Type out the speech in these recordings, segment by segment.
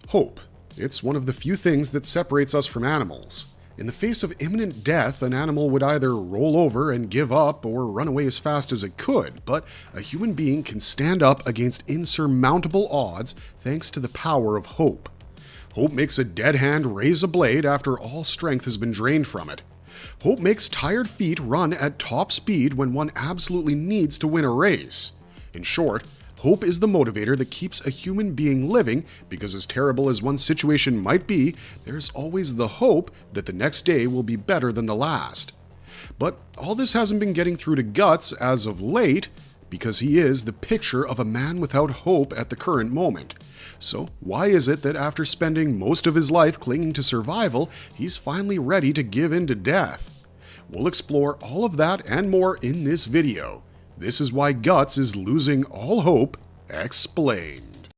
Hope. It's one of the few things that separates us from animals. In the face of imminent death, an animal would either roll over and give up or run away as fast as it could, but a human being can stand up against insurmountable odds thanks to the power of hope. Hope makes a dead hand raise a blade after all strength has been drained from it. Hope makes tired feet run at top speed when one absolutely needs to win a race. In short, hope is the motivator that keeps a human being living because as terrible as one situation might be, there's always the hope that the next day will be better than the last. But all this hasn't been getting through to Guts as of late because he is the picture of a man without hope at the current moment. So why is it that after spending most of his life clinging to survival, he's finally ready to give in to death? We'll explore all of that and more in this video. This is why Guts is losing all hope, explained.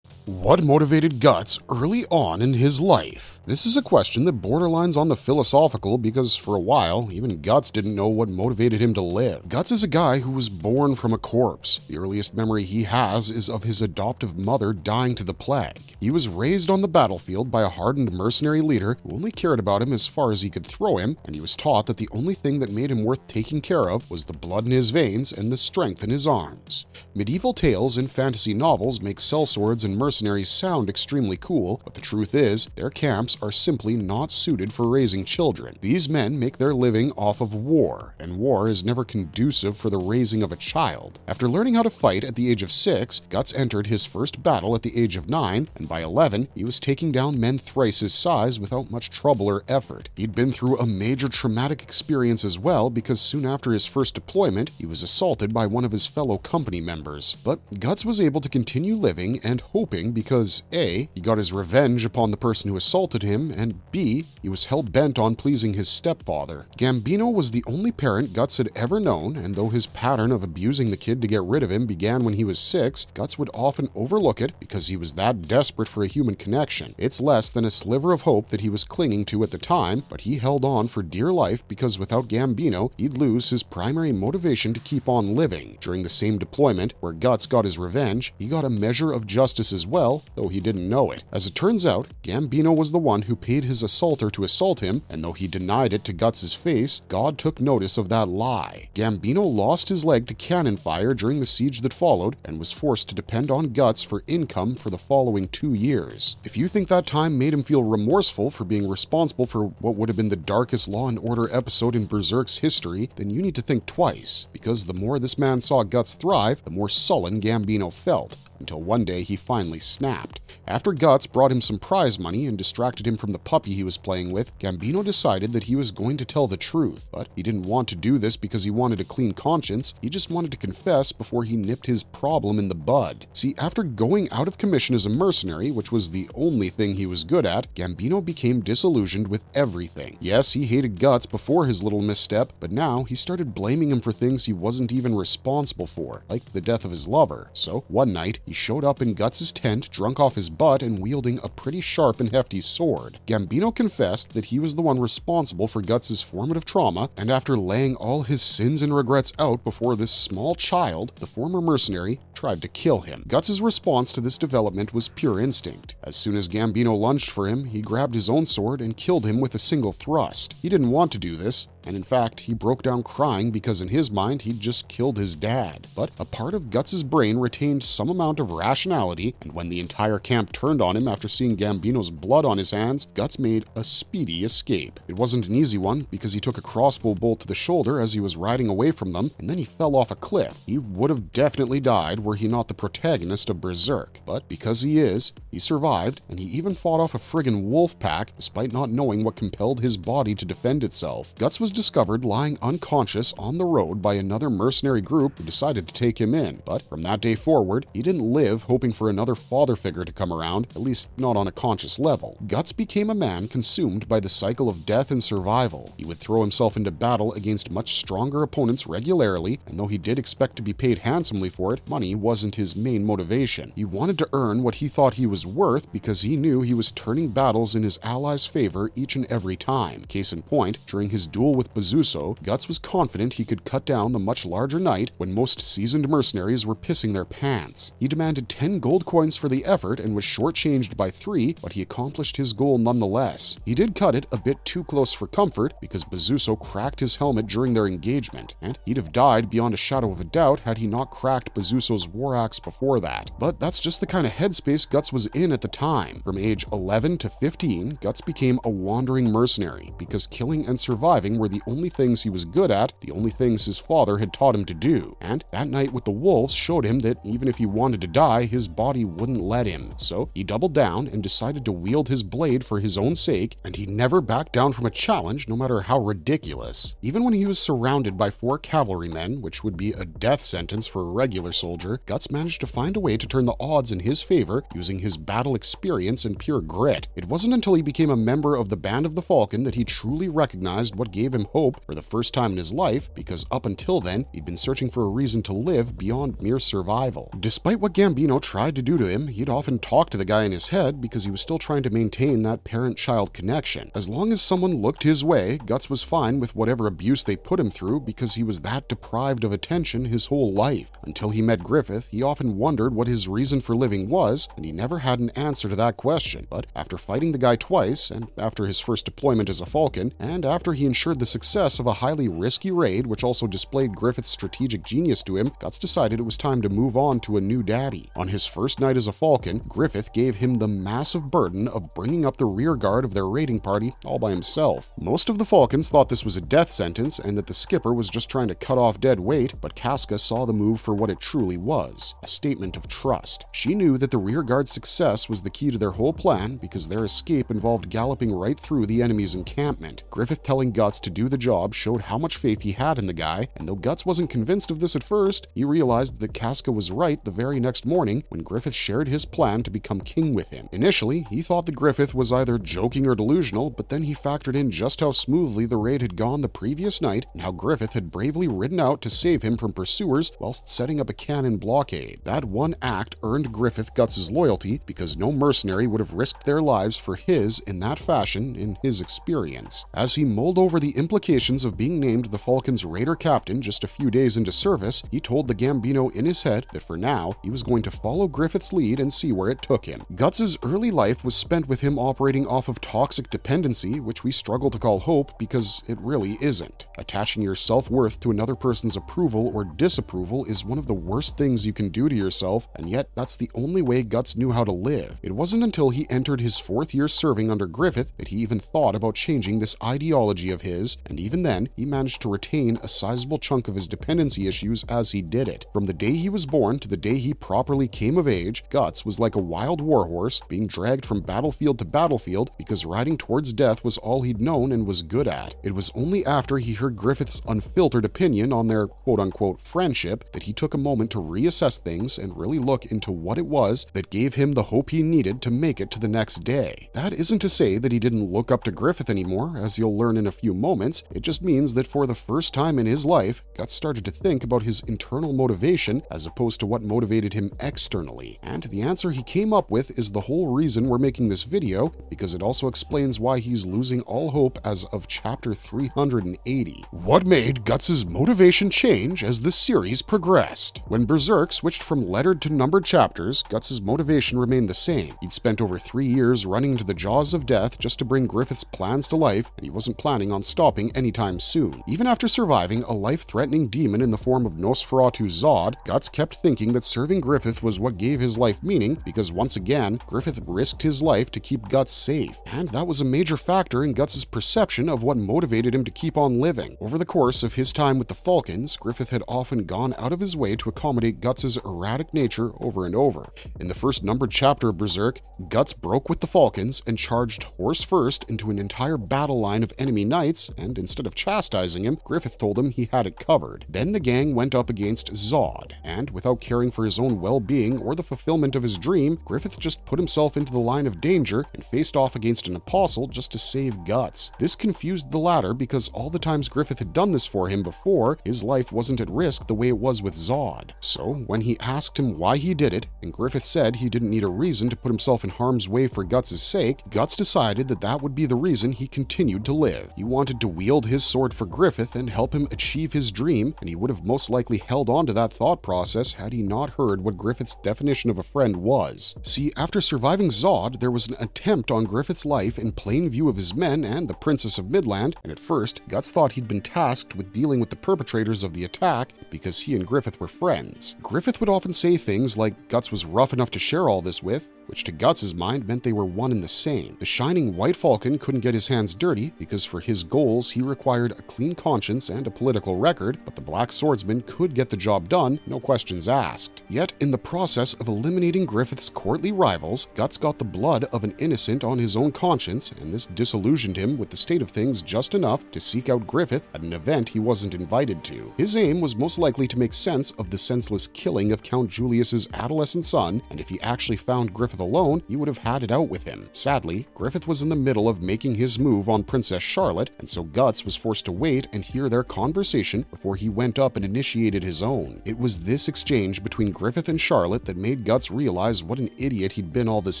What motivated Guts early on in his life? This is a question that borderlines on the philosophical because for a while, even Guts didn't know what motivated him to live. Guts is a guy who was born from a corpse. The earliest memory he has is of his adoptive mother dying to the plague. He was raised on the battlefield by a hardened mercenary leader who only cared about him as far as he could throw him, and he was taught that the only thing that made him worth taking care of was the blood in his veins and the strength in his arms. Medieval tales and fantasy novels make sellswords and mercenaries sound extremely cool, but the truth is, their camps are simply not suited for raising children. These men make their living off of war, and war is never conducive for the raising of a child. After learning how to fight at the age of 6, Guts entered his first battle at the age of 9, and by 11, he was taking down men thrice his size without much trouble or effort. He'd been through a major traumatic experience as well because soon after his first deployment, he was assaulted by one of his fellow company members. But Guts was able to continue living and hoping because A, he got his revenge upon the person who assaulted him, and B, he was hell-bent on pleasing his stepfather. Gambino was the only parent Guts had ever known, and though his pattern of abusing the kid to get rid of him began when he was 6, Guts would often overlook it because he was that desperate for a human connection. It's less than a sliver of hope that he was clinging to at the time, but he held on for dear life because without Gambino, he'd lose his primary motivation to keep on living. During the same deployment, where Guts got his revenge, he got a measure of justice as well, though he didn't know it. As it turns out, Gambino was the one who paid his assaulter to assault him, and though he denied it to Guts' face, God took notice of that lie. Gambino lost his leg to cannon fire during the siege that followed, and was forced to depend on Guts for income for the following 2 years. If you think that time made him feel remorseful for being responsible for what would have been the darkest Law and Order episode in Berserk's history, then you need to think twice, because the more this man saw Guts thrive, the more sullen Gambino felt. Until one day he finally snapped. After Guts brought him some prize money and distracted him from the puppy he was playing with, Gambino decided that he was going to tell the truth. But he didn't want to do this because he wanted a clean conscience, he just wanted to confess before he nipped his problem in the bud. See, after going out of commission as a mercenary, which was the only thing he was good at, Gambino became disillusioned with everything. Yes, he hated Guts before his little misstep, but now he started blaming him for things he wasn't even responsible for, like the death of his lover. So one night, he showed up in Guts' tent, drunk off his butt and wielding a pretty sharp and hefty sword. Gambino confessed that he was the one responsible for Guts' formative trauma, and after laying all his sins and regrets out before this small child, the former mercenary tried to kill him. Guts' response to this development was pure instinct. As soon as Gambino lunged for him, he grabbed his own sword and killed him with a single thrust. He didn't want to do this, and in fact, he broke down crying because in his mind, he'd just killed his dad. But a part of Guts' brain retained some amount of rationality, and when the entire camp turned on him after seeing Gambino's blood on his hands, Guts made a speedy escape. It wasn't an easy one, because he took a crossbow bolt to the shoulder as he was riding away from them, and then he fell off a cliff. He would have definitely died were he not the protagonist of Berserk. But because he is, he survived, and he even fought off a friggin' wolf pack, despite not knowing what compelled his body to defend itself. Guts was discovered lying unconscious on the road by another mercenary group who decided to take him in, but from that day forward, he didn't live hoping for another father figure to come around, at least not on a conscious level. Guts became a man consumed by the cycle of death and survival. He would throw himself into battle against much stronger opponents regularly, and though he did expect to be paid handsomely for it, money wasn't his main motivation. He wanted to earn what he thought he was worth because he knew he was turning battles in his allies' favor each and every time. Case in point, during his duel with with Bezuso, Guts was confident he could cut down the much larger knight when most seasoned mercenaries were pissing their pants. He demanded 10 gold coins for the effort and was shortchanged by 3, but he accomplished his goal nonetheless. He did cut it a bit too close for comfort because Bezuso cracked his helmet during their engagement, and he'd have died beyond a shadow of a doubt had he not cracked Bezuso's war axe before that. But that's just the kind of headspace Guts was in at the time. From age 11 to 15, Guts became a wandering mercenary because killing and surviving were the only things he was good at, the only things his father had taught him to do. And that night with the wolves showed him that even if he wanted to die, his body wouldn't let him. So he doubled down and decided to wield his blade for his own sake, and he never backed down from a challenge, no matter how ridiculous. Even when he was surrounded by 4 cavalrymen, which would be a death sentence for a regular soldier, Guts managed to find a way to turn the odds in his favor using his battle experience and pure grit. It wasn't until he became a member of the Band of the Falcon that he truly recognized what gave him hope for the first time in his life, because up until then, he'd been searching for a reason to live beyond mere survival. Despite what Gambino tried to do to him, he'd often talk to the guy in his head because he was still trying to maintain that parent-child connection. As long as someone looked his way, Guts was fine with whatever abuse they put him through because he was that deprived of attention his whole life. Until he met Griffith, he often wondered what his reason for living was, and he never had an answer to that question. But after fighting the guy twice, and after his first deployment as a Falcon, and after he ensured the success of a highly risky raid which also displayed Griffith's strategic genius to him, Guts decided it was time to move on to a new daddy. On his first night as a Falcon, Griffith gave him the massive burden of bringing up the rear guard of their raiding party all by himself. Most of the Falcons thought this was a death sentence and that the skipper was just trying to cut off dead weight, but Casca saw the move for what it truly was, a statement of trust. She knew that the rear guard's success was the key to their whole plan because their escape involved galloping right through the enemy's encampment. Griffith telling Guts to do the job showed how much faith he had in the guy, and though Guts wasn't convinced of this at first, he realized that Casca was right the very next morning when Griffith shared his plan to become king with him. Initially, he thought that Griffith was either joking or delusional, but then he factored in just how smoothly the raid had gone the previous night and how Griffith had bravely ridden out to save him from pursuers whilst setting up a cannon blockade. That one act earned Griffith Guts' loyalty because no mercenary would have risked their lives for his in that fashion in his experience. As he mulled over the implications of being named the Falcon's raider captain just a few days into service, he told the Gambino in his head that for now, he was going to follow Griffith's lead and see where it took him. Guts' early life was spent with him operating off of toxic dependency, which we struggle to call hope because it really isn't. Attaching your self-worth to another person's approval or disapproval is one of the worst things you can do to yourself, and yet that's the only way Guts knew how to live. It wasn't until he entered his 4th year serving under Griffith that he even thought about changing this ideology of his, and even then, he managed to retain a sizable chunk of his dependency issues as he did it. From the day he was born to the day he properly came of age, Guts was like a wild warhorse being dragged from battlefield to battlefield because riding towards death was all he'd known and was good at. It was only after he heard Griffith's unfiltered opinion on their quote-unquote friendship that he took a moment to reassess things and really look into what it was that gave him the hope he needed to make it to the next day. That isn't to say that he didn't look up to Griffith anymore, as you'll learn in a few moments. It just means that for the first time in his life, Guts started to think about his internal motivation as opposed to what motivated him externally. And the answer he came up with is the whole reason we're making this video, because it also explains why he's losing all hope as of chapter 380. What made Guts' motivation change as the series progressed? When Berserk switched from lettered to numbered chapters, Guts' motivation remained the same. He'd spent over 3 years running into the jaws of death just to bring Griffith's plans to life, and he wasn't planning on stopping anytime soon. Even after surviving a life-threatening demon in the form of Nosferatu Zod, Guts kept thinking that serving Griffith was what gave his life meaning, because once again, Griffith risked his life to keep Guts safe. And that was a major factor in Guts' perception of what motivated him to keep on living. Over the course of his time with the Falcons, Griffith had often gone out of his way to accommodate Guts' erratic nature over and over. In the first numbered chapter of Berserk, Guts broke with the Falcons and charged horse first into an entire battle line of enemy knights, and instead of chastising him, Griffith told him he had it covered. Then the gang went up against Zod, and without caring for his own well-being or the fulfillment of his dream, Griffith just put himself into the line of danger and faced off against an apostle just to save Guts. This confused the latter because all the times Griffith had done this for him before, his life wasn't at risk the way it was with Zod. So when he asked him why he did it, and Griffith said he didn't need a reason to put himself in harm's way for Guts' sake, Guts decided that that would be the reason he continued to live. He wanted to wield his sword for Griffith and help him achieve his dream, and he would have most likely held on to that thought process had he not heard what Griffith's definition of a friend was. See, after surviving Zod, there was an attempt on Griffith's life in plain view of his men and the Princess of Midland, and at first, Guts thought he'd been tasked with dealing with the perpetrators of the attack because he and Griffith were friends. Griffith would often say things like Guts was rough enough to share all this with, which to Guts' mind meant they were one and the same. The shining White Falcon couldn't get his hands dirty because for his goals he required a clean conscience and a political record, but the Black Swordsman could get the job done, no questions asked. Yet, in the process of eliminating Griffith's courtly rivals, Guts got the blood of an innocent on his own conscience, and this disillusioned him with the state of things just enough to seek out Griffith at an event he wasn't invited to. His aim was most likely to make sense of the senseless killing of Count Julius's adolescent son, and if he actually found Griffith alone, he would have had it out with him. Sadly, Griffith was in the middle of making his move on Princess Charlotte, and so Guts was forced to wait and hear their conversation before he went up and initiated his own. It was this exchange between Griffith and Charlotte that made Guts realize what an idiot he'd been all this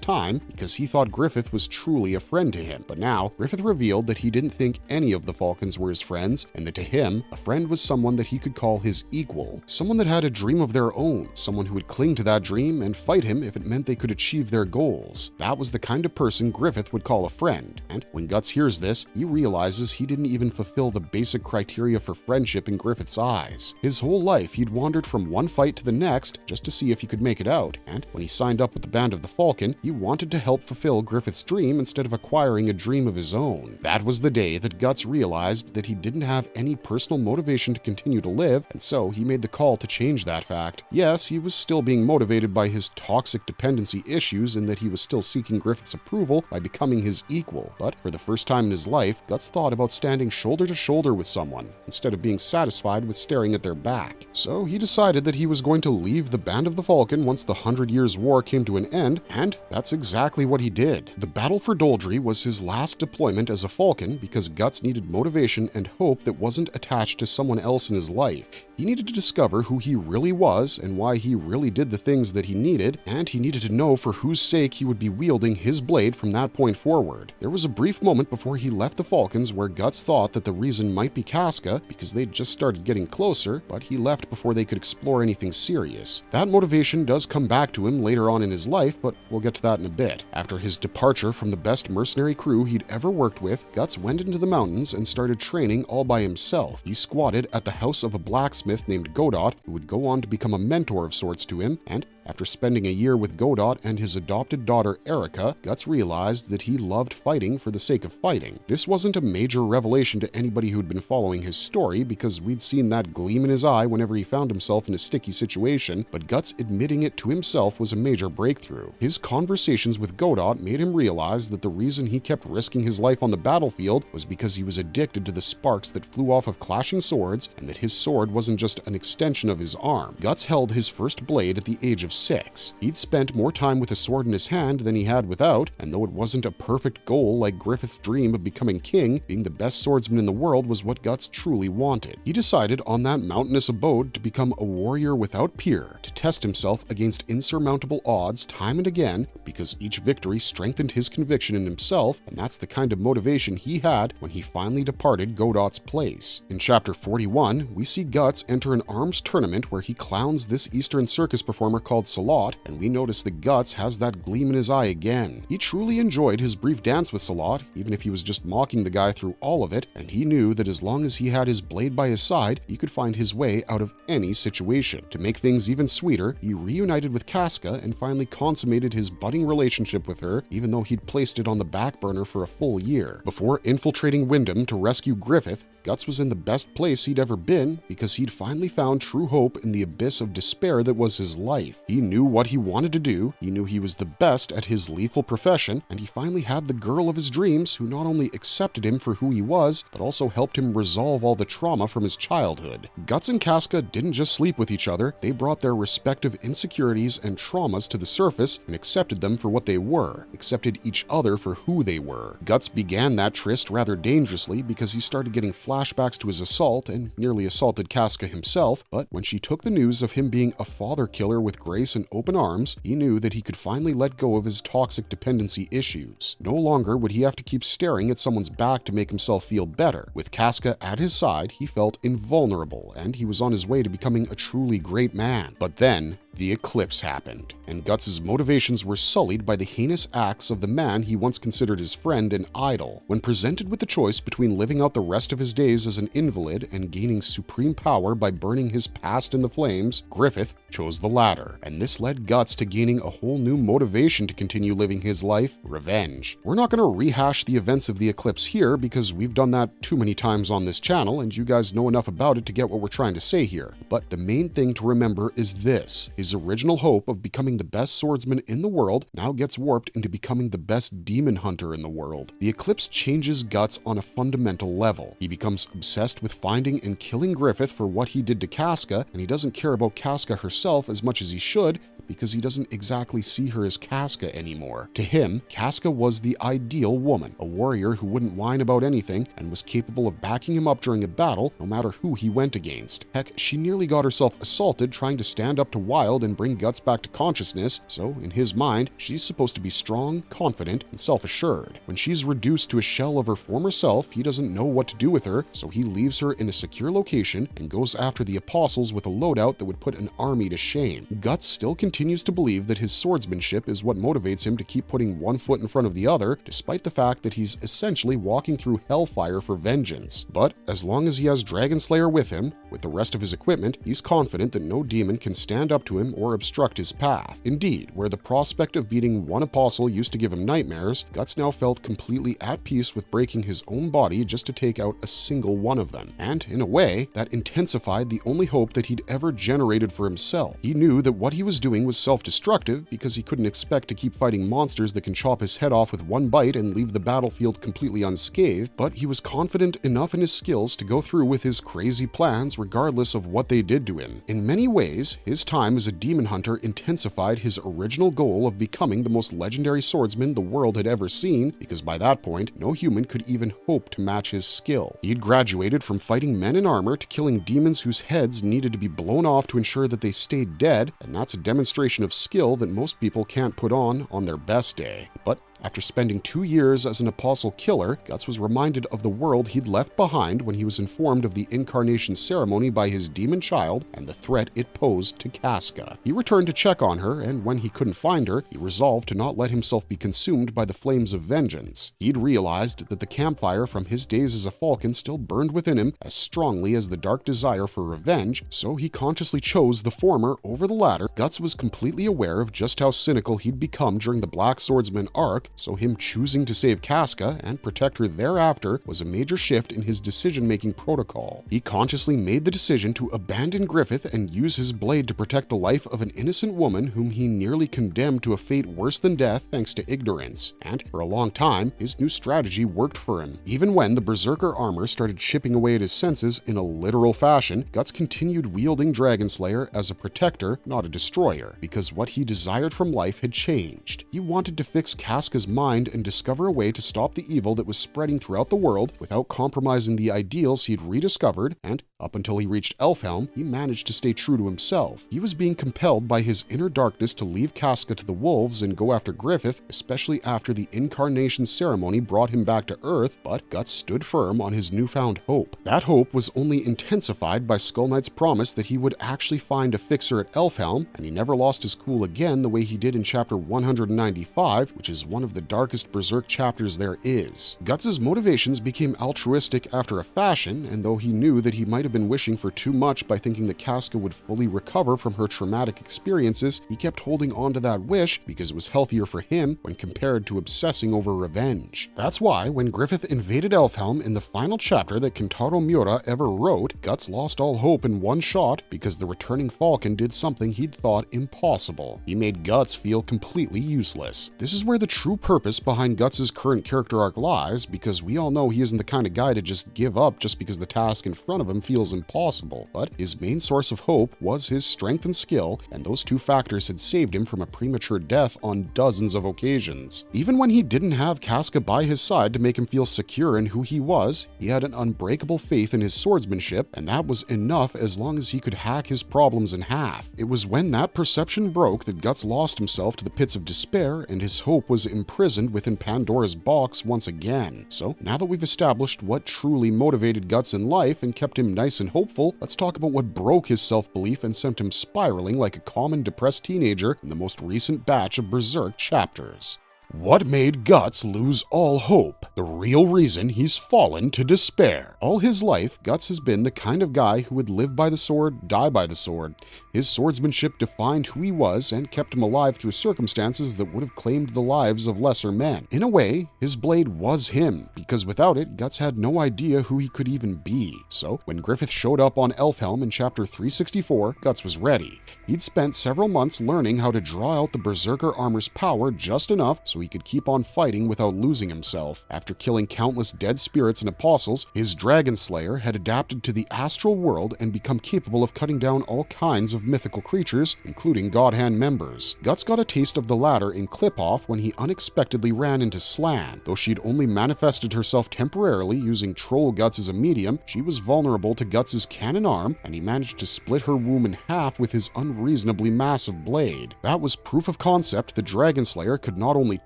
time, because he thought Griffith was truly a friend to him. But now, Griffith revealed that he didn't think any of the Falcons were his friends, and that to him, a friend was someone that he could call his equal. Someone that had a dream of their own, someone who would cling to that dream and fight him if it meant they could achieve their goals. That was the kind of person Griffith would call a friend, and when Guts hears this, he realizes he didn't even fulfill the basic criteria for friendship in Griffith's eyes. His whole life, he'd wandered from one fight to the next just to see if he could make it out, and when he signed up with the Band of the Falcon, he wanted to help fulfill Griffith's dream instead of acquiring a dream of his own. That was the day that Guts realized that he didn't have any personal motivation to continue to live, and so he made the call to change that fact. Yes, he was still being motivated by his toxic dependency issues in that he was still seeking Griffith's approval by becoming his equal, but for the first time in his life, Guts thought about standing shoulder to shoulder with someone, instead of being satisfied with staring at their back. So he decided that he was going to leave the Band of the Falcon once the 100 Years' War came to an end, and that's exactly what he did. The Battle for Doldry was his last deployment as a Falcon because Guts needed motivation and hope that wasn't attached to someone else in his life. He needed to discover who he really was and why he really did the things that he needed, and he needed to know for whose sake he would be wielding his blade from that point forward. There was a brief moment before he left the Falcons where Guts thought that the reason might be Casca because they'd just started getting closer, but he left before they could explore anything serious. That motivation does come back to him later on in his life, but we'll get to that in a bit. After his departure from the best mercenary crew he'd ever worked with, Guts went into the mountains and started training all by himself. He squatted at the house of a blacksmith named Godot, who would go on to become a mentor of sorts to him, and after spending a year with Godot and his adopted daughter Erica, Guts realized that he loved fighting for the sake of fighting. This wasn't a major revelation to anybody who'd been following his story because we'd seen that gleam in his eye whenever he found himself in a sticky situation, but Guts admitting it to himself was a major breakthrough. His conversations with Godot made him realize that the reason he kept risking his life on the battlefield was because he was addicted to the sparks that flew off of clashing swords, and that his sword wasn't just an extension of his arm. Guts held his first blade at the age of 6. He'd spent more time with a sword in his hand than he had without, and though it wasn't a perfect goal like Griffith's dream of becoming king, being the best swordsman in the world was what Guts truly wanted. He decided on that mountainous abode to become a warrior without peer, to test himself against insurmountable odds time and again, because each victory strengthened his conviction in himself, and that's the kind of motivation he had when he finally departed Godot's place. In Chapter 41, we see Guts enter an arms tournament where he clowns this Eastern circus performer called Salot, and we notice that Guts has that gleam in his eye again. He truly enjoyed his brief dance with Salot, even if he was just mocking the guy through all of it, and he knew that as long as he had his blade by his side, he could find his way out of any situation. To make things even sweeter, he reunited with Casca and finally consummated his budding relationship with her, even though he'd placed it on the back burner for a full year. Before infiltrating Wyndham to rescue Griffith, Guts was in the best place he'd ever been because he'd finally found true hope in the abyss of despair that was his life. He knew what he wanted to do, he knew he was the best at his lethal profession, and he finally had the girl of his dreams who not only accepted him for who he was, but also helped him resolve all the trauma from his childhood. Guts and Casca didn't just sleep with each other, they brought their respective insecurities and traumas to the surface and accepted them for what they were, accepted each other for who they were. Guts began that tryst rather dangerously because he started getting flashbacks to his assault and nearly assaulted Casca himself, but when she took the news of him being a father killer with gray embrace and open arms, he knew that he could finally let go of his toxic dependency issues. No longer would he have to keep staring at someone's back to make himself feel better. With Casca at his side, he felt invulnerable, and he was on his way to becoming a truly great man. But then, the eclipse happened, and Guts' motivations were sullied by the heinous acts of the man he once considered his friend and idol. When presented with the choice between living out the rest of his days as an invalid and gaining supreme power by burning his past in the flames, Griffith chose the latter, and this led Guts to gaining a whole new motivation to continue living his life: revenge. We're not going to rehash the events of the eclipse here because we've done that too many times on this channel and you guys know enough about it to get what we're trying to say here. But the main thing to remember is this: his original hope of becoming the best swordsman in the world now gets warped into becoming the best demon hunter in the world. The eclipse changes Guts on a fundamental level. He becomes obsessed with finding and killing Griffith for what he did to Casca, and he doesn't care about Casca herself as much as he should, because he doesn't exactly see her as Casca anymore. To him, Casca was the ideal woman, a warrior who wouldn't whine about anything and was capable of backing him up during a battle no matter who he went against. Heck, she nearly got herself assaulted trying to stand up to Wild and bring Guts back to consciousness, so in his mind, she's supposed to be strong, confident, and self-assured. When she's reduced to a shell of her former self, he doesn't know what to do with her, so he leaves her in a secure location and goes after the apostles with a loadout that would put an army to shame. Guts still continues to believe that his swordsmanship is what motivates him to keep putting one foot in front of the other, despite the fact that he's essentially walking through hellfire for vengeance. But as long as he has Dragonslayer with him, with the rest of his equipment, he's confident that no demon can stand up to him or obstruct his path. Indeed, where the prospect of beating one apostle used to give him nightmares, Guts now felt completely at peace with breaking his own body just to take out a single one of them. And in a way, that intensified the only hope that he'd ever generated for himself. He knew that what he was doing was self-destructive because he couldn't expect to keep fighting monsters that can chop his head off with one bite and leave the battlefield completely unscathed, but he was confident enough in his skills to go through with his crazy plans regardless of what they did to him. In many ways, his time as a demon hunter intensified his original goal of becoming the most legendary swordsman the world had ever seen, because by that point, no human could even hope to match his skill. He'd graduated from fighting men in armor to killing demons whose heads needed to be blown off to ensure that they stayed dead, and that's a demonstration of skill that most people can't put on their best day. But after spending 2 years as an apostle killer, Guts was reminded of the world he'd left behind when he was informed of the incarnation ceremony by his demon child and the threat it posed to Casca. He returned to check on her, and when he couldn't find her, he resolved to not let himself be consumed by the flames of vengeance. He'd realized that the campfire from his days as a falcon still burned within him as strongly as the dark desire for revenge, so he consciously chose the former over the latter. Guts was completely aware of just how cynical he'd become during the Black Swordsman arc, so him choosing to save Casca and protect her thereafter was a major shift in his decision-making protocol. He consciously made the decision to abandon Griffith and use his blade to protect the life of an innocent woman whom he nearly condemned to a fate worse than death thanks to ignorance. And for a long time, his new strategy worked for him. Even when the Berserker armor started chipping away at his senses in a literal fashion, Guts continued wielding Dragonslayer as a protector, not a destroyer, because what he desired from life had changed. He wanted to fix Casca's mind and discover a way to stop the evil that was spreading throughout the world without compromising the ideals he'd rediscovered, and up until he reached Elfhelm, he managed to stay true to himself. He was being compelled by his inner darkness to leave Casca to the wolves and go after Griffith, especially after the incarnation ceremony brought him back to Earth, but Guts stood firm on his newfound hope. That hope was only intensified by Skull Knight's promise that he would actually find a fixer at Elfhelm, and he never lost his cool again the way he did in chapter 195, which is one of the darkest Berserk chapters there is. Guts' motivations became altruistic after a fashion, and though he knew that he might have been wishing for too much by thinking that Casca would fully recover from her traumatic experiences, he kept holding on to that wish because it was healthier for him when compared to obsessing over revenge. That's why when Griffith invaded Elfhelm in the final chapter that Kentaro Miura ever wrote, Guts lost all hope in one shot because the returning Falcon did something he'd thought impossible. He made Guts feel completely useless. This is where the true purpose behind Guts' current character arc lies, because we all know he isn't the kind of guy to just give up just because the task in front of him feels impossible. But his main source of hope was his strength and skill, and those two factors had saved him from a premature death on dozens of occasions. Even when he didn't have Casca by his side to make him feel secure in who he was, he had an unbreakable faith in his swordsmanship, and that was enough as long as he could hack his problems in half. It was when that perception perception broke that Guts lost himself to the pits of despair, and his hope was imprisoned within Pandora's box once again. So, now that we've established what truly motivated Guts in life and kept him nice and hopeful, let's talk about what broke his self-belief and sent him spiraling like a common depressed teenager in the most recent batch of Berserk chapters. What made Guts lose all hope? The real reason he's fallen to despair. All his life, Guts has been the kind of guy who would live by the sword, die by the sword. His swordsmanship defined who he was and kept him alive through circumstances that would have claimed the lives of lesser men. In a way, his blade was him, because without it, Guts had no idea who he could even be. So, when Griffith showed up on Elfhelm in chapter 364, Guts was ready. He'd spent several months learning how to draw out the Berserker armor's power just enough so he could keep on fighting without losing himself. After killing countless dead spirits and apostles, his Dragon Slayer had adapted to the astral world and become capable of cutting down all kinds of mythical creatures, including God Hand members. Guts got a taste of the latter in Clip-Off when he unexpectedly ran into Slan. Though she'd only manifested herself temporarily using Troll Guts as a medium, she was vulnerable to Guts' cannon arm, and he managed to split her womb in half with his unreasonably massive blade. That was proof of concept the Dragon Slayer could not only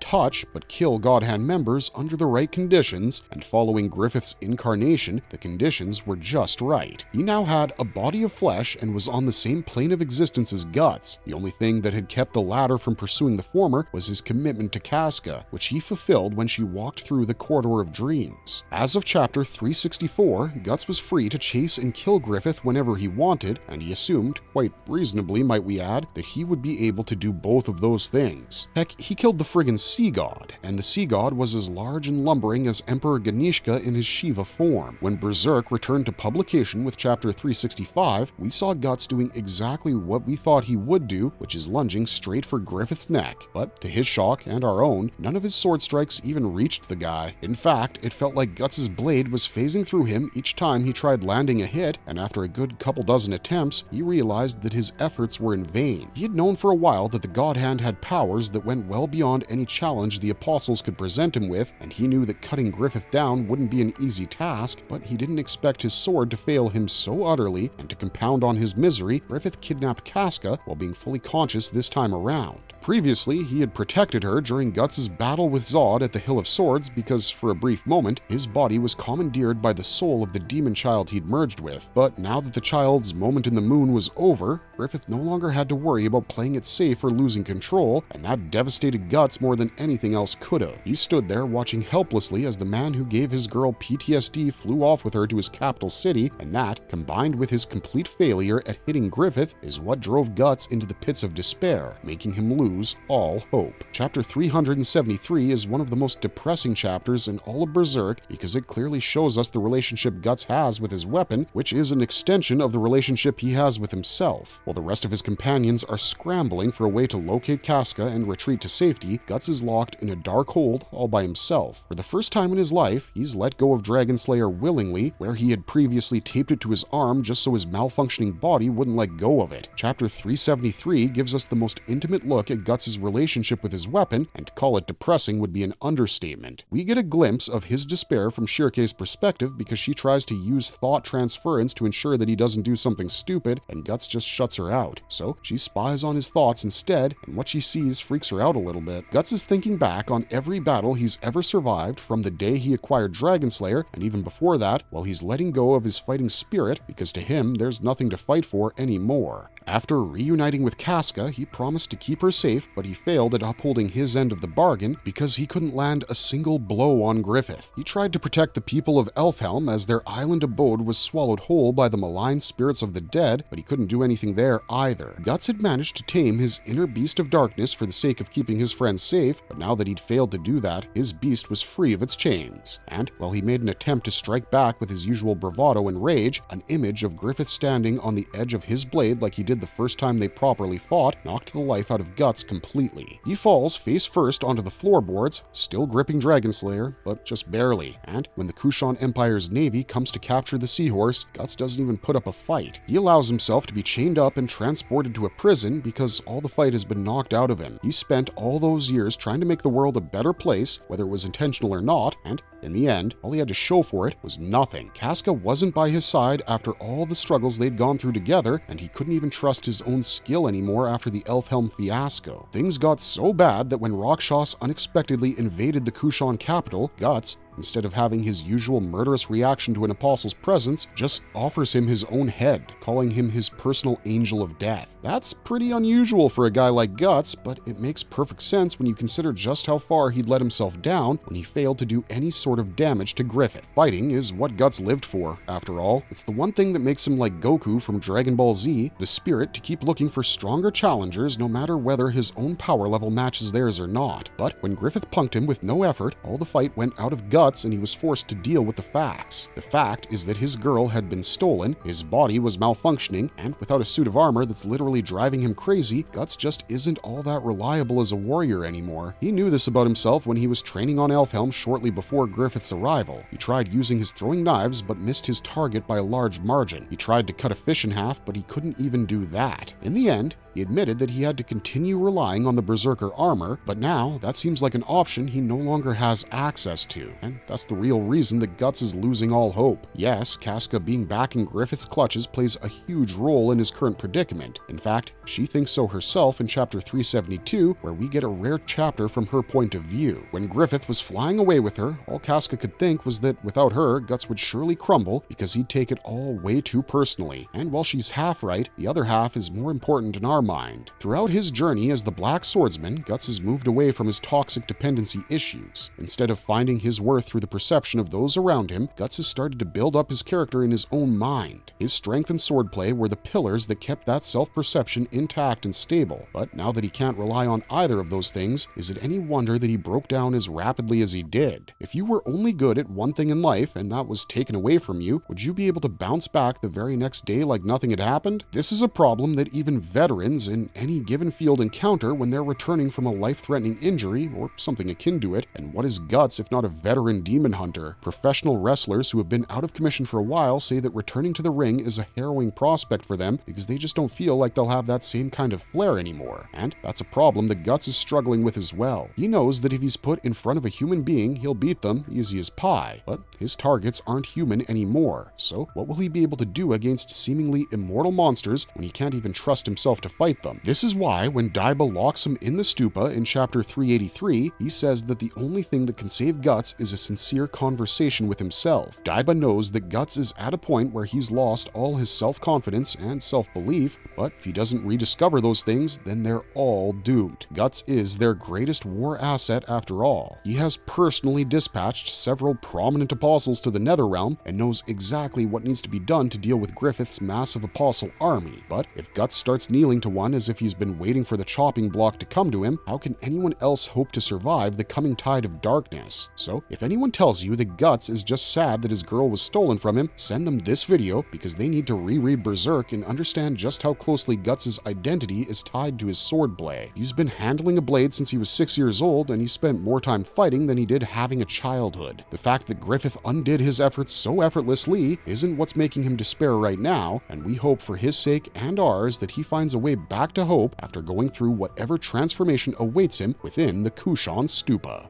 touch, but kill God Hand members under the right conditions, and following Griffith's incarnation, the conditions were just right. He now had a body of flesh and was on the same plane of existence as Guts. The only thing that had kept the latter from pursuing the former was his commitment to Casca, which he fulfilled when she walked through the Corridor of Dreams. As of chapter 364, Guts was free to chase and kill Griffith whenever he wanted, and he assumed, quite reasonably might we add, that he would be able to do both of those things. Heck, he killed the friggin' Sea God, and the Sea God was as large and lumbering as Emperor Ganishka in his Shiva form. When Berserk returned to publication with chapter 365, we saw Guts doing exactly what we thought he would do, which is lunging straight for Griffith's neck. But to his shock and our own, none of his sword strikes even reached the guy. In fact, it felt like Guts' blade was phasing through him each time he tried landing a hit, and after a good couple dozen attempts, he realized that his efforts were in vain. He had known for a while that the God Hand had powers that went well beyond any challenge the apostles could present him with, and he knew that cutting Griffith down wouldn't be an easy task, but he didn't expect his sword to fail him so utterly, and to compound on his misery, Griffith kidnapped Casca while being fully conscious this time around. Previously, he had protected her during Guts' battle with Zod at the Hill of Swords because, for a brief moment, his body was commandeered by the soul of the demon child he'd merged with. But now that the child's moment in the moon was over, Griffith no longer had to worry about playing it safe or losing control, and that devastated Guts more than anything else could have. He stood there watching helplessly as the man who gave his girl PTSD flew off with her to his capital city, and that, combined with his complete failure at hitting Griffith, is what drove Guts into the pits of despair, making him lose all hope. Chapter 373 is one of the most depressing chapters in all of Berserk because it clearly shows us the relationship Guts has with his weapon, which is an extension of the relationship he has with himself. While the rest of his companions are scrambling for a way to locate Casca and retreat to safety, Guts is locked in a dark hold all by himself. For the first time in his life, he's let go of Dragon Slayer willingly, where he had previously taped it to his arm just so his malfunctioning body wouldn't let go of it. Chapter 373 gives us the most intimate look at Guts' relationship with his weapon, and to call it depressing would be an understatement. We get a glimpse of his despair from Shirke's perspective because she tries to use thought transference to ensure that he doesn't do something stupid, and Guts just shuts her out. So she spies on his thoughts instead, and what she sees freaks her out a little bit. Guts is thinking back on every battle he's ever survived from the day he acquired Dragon Slayer, and even before that, while he's letting go of his fighting spirit because to him there's nothing to fight for anymore. After reuniting with Casca, he promised to keep her safe, but he failed at upholding his end of the bargain because he couldn't land a single blow on Griffith. He tried to protect the people of Elfhelm as their island abode was swallowed whole by the malign spirits of the dead, but he couldn't do anything there either. Guts had managed to tame his inner beast of darkness for the sake of keeping his friends safe, but now that he'd failed to do that, his beast was free of its chains. And while he made an attempt to strike back with his usual bravado and rage, an image of Griffith standing on the edge of his blade like he did the first time they properly fought knocked the life out of Guts completely. He falls face first onto the floorboards, still gripping Dragon Slayer, but just barely. And when the Kushan Empire's navy comes to capture the Seahorse, Guts doesn't even put up a fight. He allows himself to be chained up and transported to a prison because all the fight has been knocked out of him. He spent all those years trying to make the world a better place, whether it was intentional or not, and In the end, all he had to show for it was nothing. Casca wasn't by his side after all the struggles they'd gone through together, and he couldn't even trust his own skill anymore after the Elfhelm fiasco. Things got so bad that when Rakshas unexpectedly invaded the Kushan capital, Guts, instead of having his usual murderous reaction to an apostle's presence, just offers him his own head, calling him his personal angel of death. That's pretty unusual for a guy like Guts, but it makes perfect sense when you consider just how far he'd let himself down when he failed to do any sort of damage to Griffith. Fighting is what Guts lived for, after all. It's the one thing that makes him like Goku from Dragon Ball Z, the spirit to keep looking for stronger challengers no matter whether his own power level matches theirs or not. But when Griffith punked him with no effort, all the fight went out of Guts and he was forced to deal with the facts. The fact is that his girl had been stolen, his body was malfunctioning, and without a suit of armor that's literally driving him crazy, Guts just isn't all that reliable as a warrior anymore. He knew this about himself when he was training on Elfhelm shortly before Griffith's arrival. He tried using his throwing knives but missed his target by a large margin. He tried to cut a fish in half, but he couldn't even do that. In the end, he admitted that he had to continue relying on the Berserker armor, but now that seems like an option he no longer has access to, and that's the real reason that Guts is losing all hope. Yes, Casca being back in Griffith's clutches plays a huge role in his current predicament. In fact, she thinks so herself in chapter 372, where we get a rare chapter from her point of view. When Griffith was flying away with her, all Casca could think was that without her, Guts would surely crumble because he'd take it all way too personally. And while she's half right, the other half is more important in our mind. Throughout his journey as the Black Swordsman, Guts has moved away from his toxic dependency issues. Instead of finding his worth through the perception of those around him, Guts has started to build up his character in his own mind. His strength and swordplay were the pillars that kept that self-perception intact and stable, but now that he can't rely on either of those things, is it any wonder that he broke down as rapidly as he did? If you were only good at one thing in life and that was taken away from you, would you be able to bounce back the very next day like nothing had happened? This is a problem that even veterans in any given field encounter when they're returning from a life-threatening injury or something akin to it. And what is Guts if not a veteran demon hunter? Professional wrestlers who have been out of commission for a while say that returning to the ring is a harrowing prospect for them because they just don't feel like they'll have that same kind of flair anymore. And that's a problem that Guts is struggling with as well. He knows that if he's put in front of a human being, he'll beat them easy as pie, but his targets aren't human anymore. So what will he be able to do against seemingly immortal monsters when he can't even trust himself to fight them? This is why when Daiba locks him in the stupa in chapter 383, he says that the only thing that can save Guts is a sincere conversation with himself. Daiba knows that Guts is at a point where he's lost all his self-confidence and self-belief, but if he doesn't rediscover those things, then they're all doomed. Guts is their greatest war asset after all. He has personally dispatched several prominent apostles to the Netherrealm and knows exactly what needs to be done to deal with Griffith's massive apostle army. But if Guts starts kneeling to one as if he's been waiting for the chopping block to come to him, how can anyone else hope to survive the coming tide of darkness? So if anyone tells you that Guts is just sad that his girl was stolen from him, send them this video because they need to reread Berserk and understand just how closely Guts' identity is tied to his swordplay. He's been handling a blade since he was 6 years old, and he spent more time fighting than he did having a childhood. The fact that Griffith undid his efforts so effortlessly isn't what's making him despair right now, and we hope for his sake and ours that he finds a way back to hope after going through whatever transformation awaits him within the Kushan Stupa.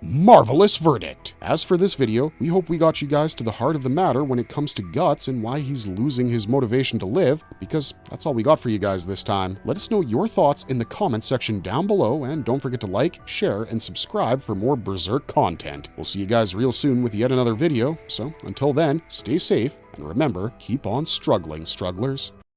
Marvelous verdict! As for this video, we hope we got you guys to the heart of the matter when it comes to Guts and why he's losing his motivation to live, because that's all we got for you guys this time. Let us know your thoughts in the comments section down below, and don't forget to like, share, and subscribe for more Berserk content. We'll see you guys real soon with yet another video, so until then, stay safe, and remember, keep on struggling, strugglers.